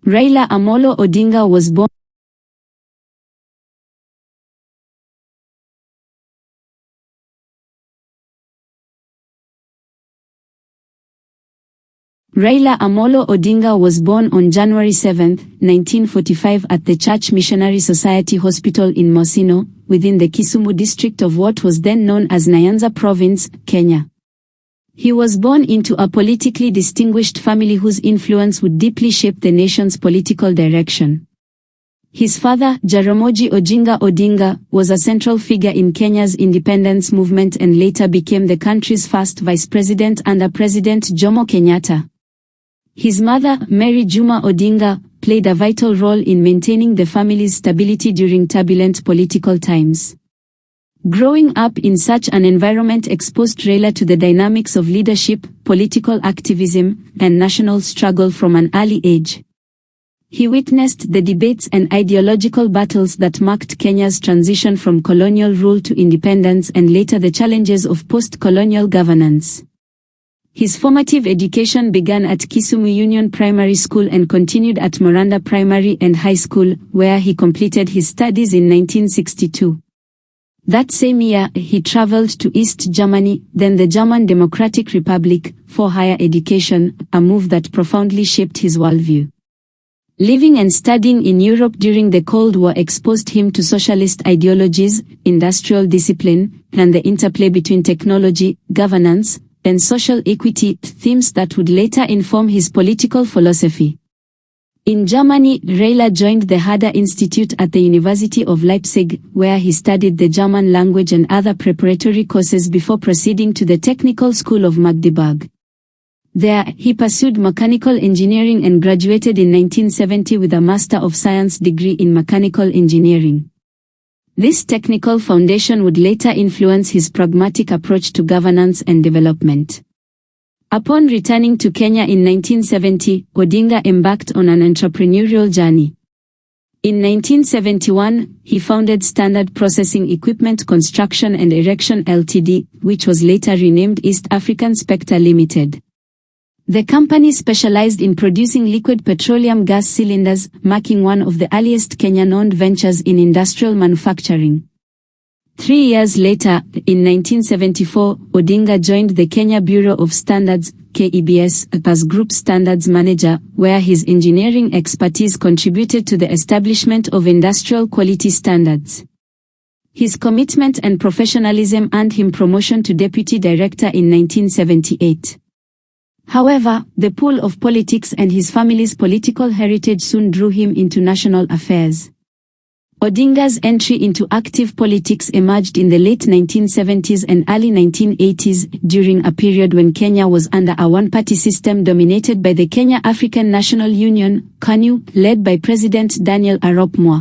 Raila Amolo Odinga was born Raila Amolo Odinga was born on January 7, 1945 at the Church Missionary Society Hospital in Maseno, within the Kisumu District of what was then known as Nyanza Province, Kenya. He was born into a politically distinguished family whose influence would deeply shape the nation's political direction. His father, Jaramogi Oginga Odinga, was a central figure in Kenya's independence movement and later became the country's first vice president under President Jomo Kenyatta. His mother, Mary Juma Odinga, played a vital role in maintaining the family's stability during turbulent political times. Growing up in such an environment exposed Raila to the dynamics of leadership, political activism, and national struggle from an early age. He witnessed the debates and ideological battles that marked Kenya's transition from colonial rule to independence and later the challenges of post-colonial governance. His formative education began at Kisumu Union Primary School and continued at Maranda Primary and High School, where he completed his studies in 1962. That same year, he traveled to East Germany, then the German Democratic Republic, for higher education, a move that profoundly shaped his worldview. Living and studying in Europe during the Cold War exposed him to socialist ideologies, industrial discipline, and the interplay between technology, governance, and social equity, themes that would later inform his political philosophy. In Germany, Raila joined the Herder Institute at the University of Leipzig, where he studied the German language and other preparatory courses before proceeding to the Technical School of Magdeburg. There, he pursued mechanical engineering and graduated in 1970 with a Master of Science degree in mechanical engineering. This technical foundation would later influence his pragmatic approach to governance and development. Upon returning to Kenya in 1970, Odinga embarked on an entrepreneurial journey. In 1971, he founded Standard Processing Equipment Construction and Erection Ltd., which was later renamed East African Spectre Limited. The company specialized in producing liquid petroleum gas cylinders, marking one of the earliest Kenyan-owned ventures in industrial manufacturing. 3 years later, in 1974, Odinga joined the Kenya Bureau of Standards, KEBS, as Group Standards Manager, where his engineering expertise contributed to the establishment of industrial quality standards. His commitment and professionalism earned him promotion to Deputy Director in 1978. However, the pull of politics and his family's political heritage soon drew him into national affairs. Odinga's entry into active politics emerged in the late 1970s and early 1980s, during a period when Kenya was under a one-party system dominated by the Kenya African National Union, KANU, led by President Daniel Arap Moi.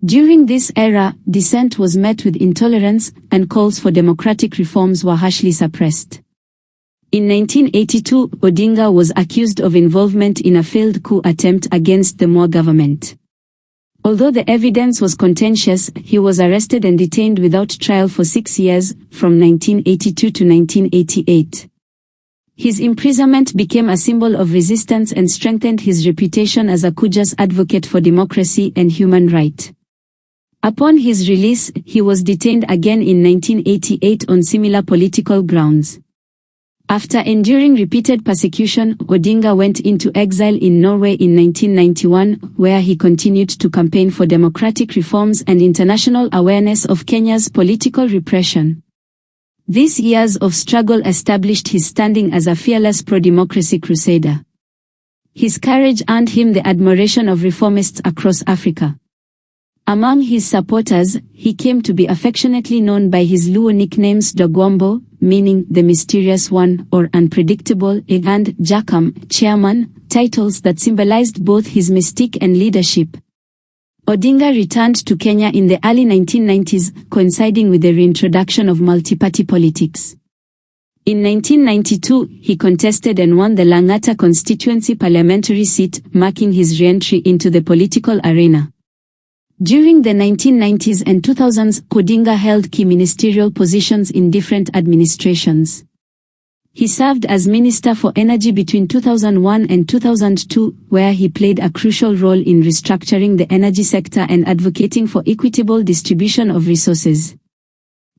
During this era, dissent was met with intolerance, and calls for democratic reforms were harshly suppressed. In 1982, Odinga was accused of involvement in a failed coup attempt against the Moi government. Although the evidence was contentious, he was arrested and detained without trial for 6 years, from 1982 to 1988. His imprisonment became a symbol of resistance and strengthened his reputation as a courageous advocate for democracy and human rights. Upon his release, he was detained again in 1988 on similar political grounds. After enduring repeated persecution, Odinga went into exile in Norway in 1991, where he continued to campaign for democratic reforms and international awareness of Kenya's political repression. These years of struggle established his standing as a fearless pro-democracy crusader. His courage earned him the admiration of reformists across Africa. Among his supporters, he came to be affectionately known by his Luo nicknames Dogwambo, meaning the mysterious one or unpredictable, and Jakam, chairman, titles that symbolized both his mystique and leadership. Odinga returned to Kenya in the early 1990s, coinciding with the reintroduction of multi-party politics. In 1992, he contested and won the Lang'ata constituency parliamentary seat, marking his re-entry into the political arena. During the 1990s and 2000s, Odinga held key ministerial positions in different administrations. He served as Minister for Energy between 2001 and 2002, where he played a crucial role in restructuring the energy sector and advocating for equitable distribution of resources.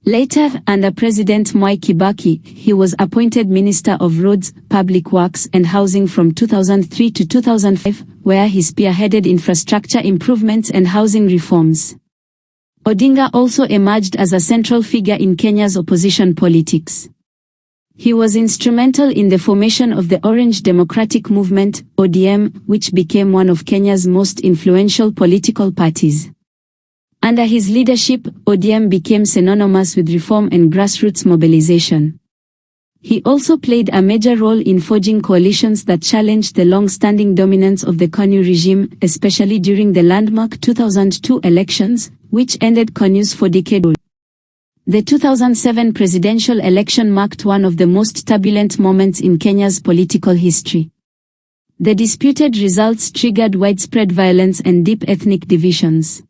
Later, under President Mwai Kibaki, he was appointed Minister of Roads, Public Works and Housing from 2003 to 2005, where he spearheaded infrastructure improvements and housing reforms. Odinga also emerged as a central figure in Kenya's opposition politics. He was instrumental in the formation of the Orange Democratic Movement, ODM, which became one of Kenya's most influential political parties. Under his leadership, ODM became synonymous with reform and grassroots mobilization. He also played a major role in forging coalitions that challenged the long-standing dominance of the KANU regime, especially during the landmark 2002 elections, which ended KANU's four-decade. The 2007 presidential election marked one of the most turbulent moments in Kenya's political history. The disputed results triggered widespread violence and deep ethnic divisions.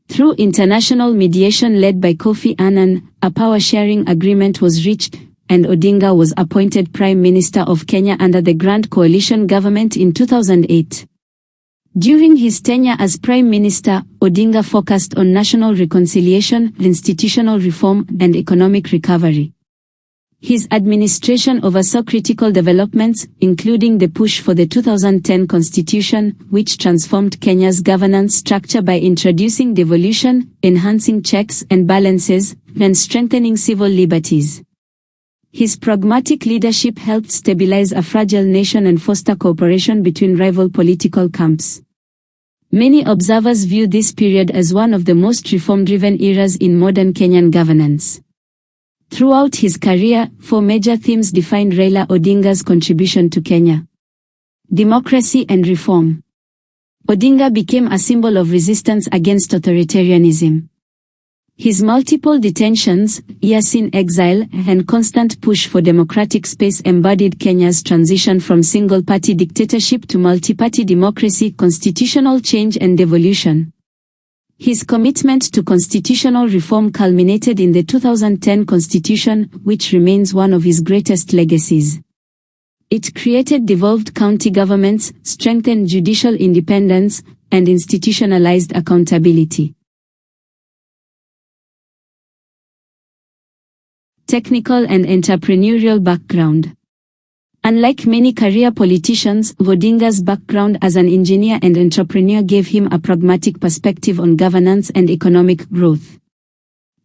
Through international mediation led by Kofi Annan, a power-sharing agreement was reached, and Odinga was appointed Prime Minister of Kenya under the Grand Coalition government in 2008. During his tenure as Prime Minister, Odinga focused on national reconciliation, institutional reform, and economic recovery. His administration oversaw critical developments, including the push for the 2010 Constitution, which transformed Kenya's governance structure by introducing devolution, enhancing checks and balances, and strengthening civil liberties. His pragmatic leadership helped stabilize a fragile nation and foster cooperation between rival political camps. Many observers view this period as one of the most reform-driven eras in modern Kenyan governance. Throughout his career, four major themes defined Raila Odinga's contribution to Kenya: democracy and reform. Odinga became a symbol of resistance against authoritarianism. His multiple detentions, years in exile, and constant push for democratic space embodied Kenya's transition from single-party dictatorship to multi-party democracy, constitutional change and devolution. His commitment to constitutional reform culminated in the 2010 Constitution, which remains one of his greatest legacies. It created devolved county governments, strengthened judicial independence, and institutionalized accountability. Technical and entrepreneurial background. Unlike many career politicians, Odinga's background as an engineer and entrepreneur gave him a pragmatic perspective on governance and economic growth.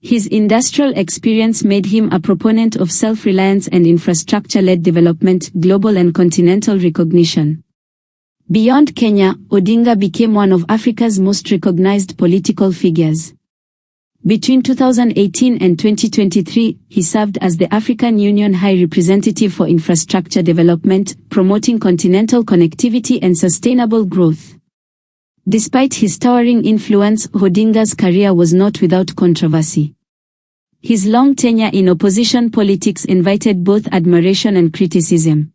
His industrial experience made him a proponent of self-reliance and infrastructure-led development, global and continental recognition. Beyond Kenya, Odinga became one of Africa's most recognized political figures. Between 2018 and 2023, he served as the African Union High Representative for Infrastructure Development, promoting continental connectivity and sustainable growth. Despite his towering influence, Odinga's career was not without controversy. His long tenure in opposition politics invited both admiration and criticism.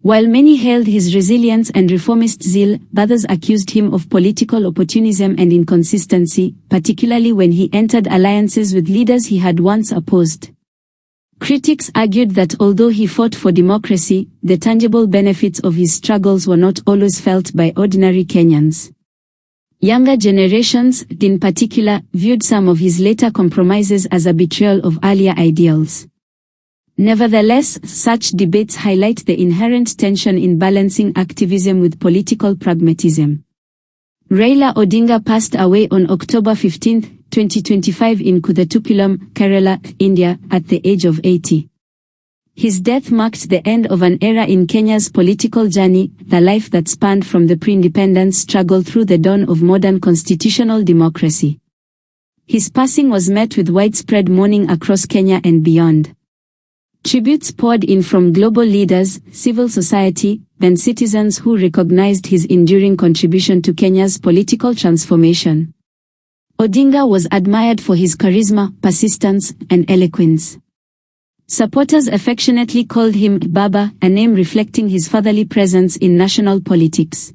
While many hailed his resilience and reformist zeal, others accused him of political opportunism and inconsistency, particularly when he entered alliances with leaders he had once opposed. Critics argued that although he fought for democracy, the tangible benefits of his struggles were not always felt by ordinary Kenyans. Younger generations, in particular, viewed some of his later compromises as a betrayal of earlier ideals. Nevertheless, such debates highlight the inherent tension in balancing activism with political pragmatism. Raila Odinga passed away on October 15, 2025 in Kuthukulam, Kerala, India, at the age of 80. His death marked the end of an era in Kenya's political journey, the life that spanned from the pre-independence struggle through the dawn of modern constitutional democracy. His passing was met with widespread mourning across Kenya and beyond. Tributes poured in from global leaders, civil society, and citizens who recognized his enduring contribution to Kenya's political transformation. Odinga was admired for his charisma, persistence, and eloquence. Supporters affectionately called him Baba, a name reflecting his fatherly presence in national politics.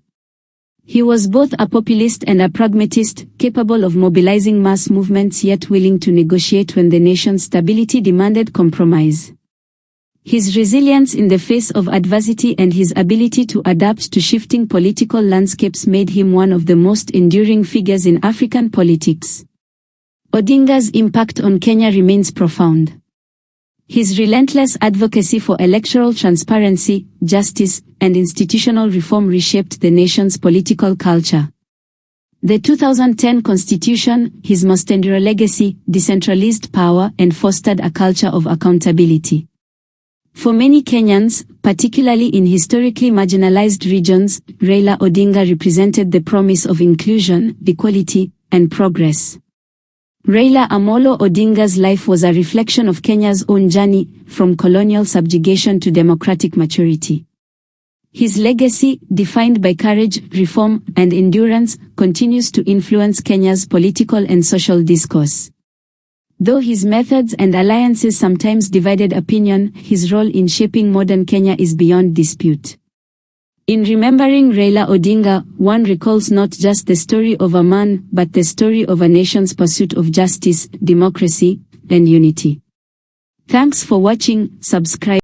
He was both a populist and a pragmatist, capable of mobilizing mass movements yet willing to negotiate when the nation's stability demanded compromise. His resilience in the face of adversity and his ability to adapt to shifting political landscapes made him one of the most enduring figures in African politics. Odinga's impact on Kenya remains profound. His relentless advocacy for electoral transparency, justice, and institutional reform reshaped the nation's political culture. The 2010 Constitution, his most enduring legacy, decentralized power and fostered a culture of accountability. For many Kenyans, particularly in historically marginalized regions, Raila Odinga represented the promise of inclusion, equality, and progress. Raila Amolo Odinga's life was a reflection of Kenya's own journey, from colonial subjugation to democratic maturity. His legacy, defined by courage, reform, and endurance, continues to influence Kenya's political and social discourse. Though his methods and alliances sometimes divided opinion, his role in shaping modern Kenya is beyond dispute. In remembering Raila Odinga, one recalls not just the story of a man, but the story of a nation's pursuit of justice, democracy, and unity. Thanks for watching. Subscribe.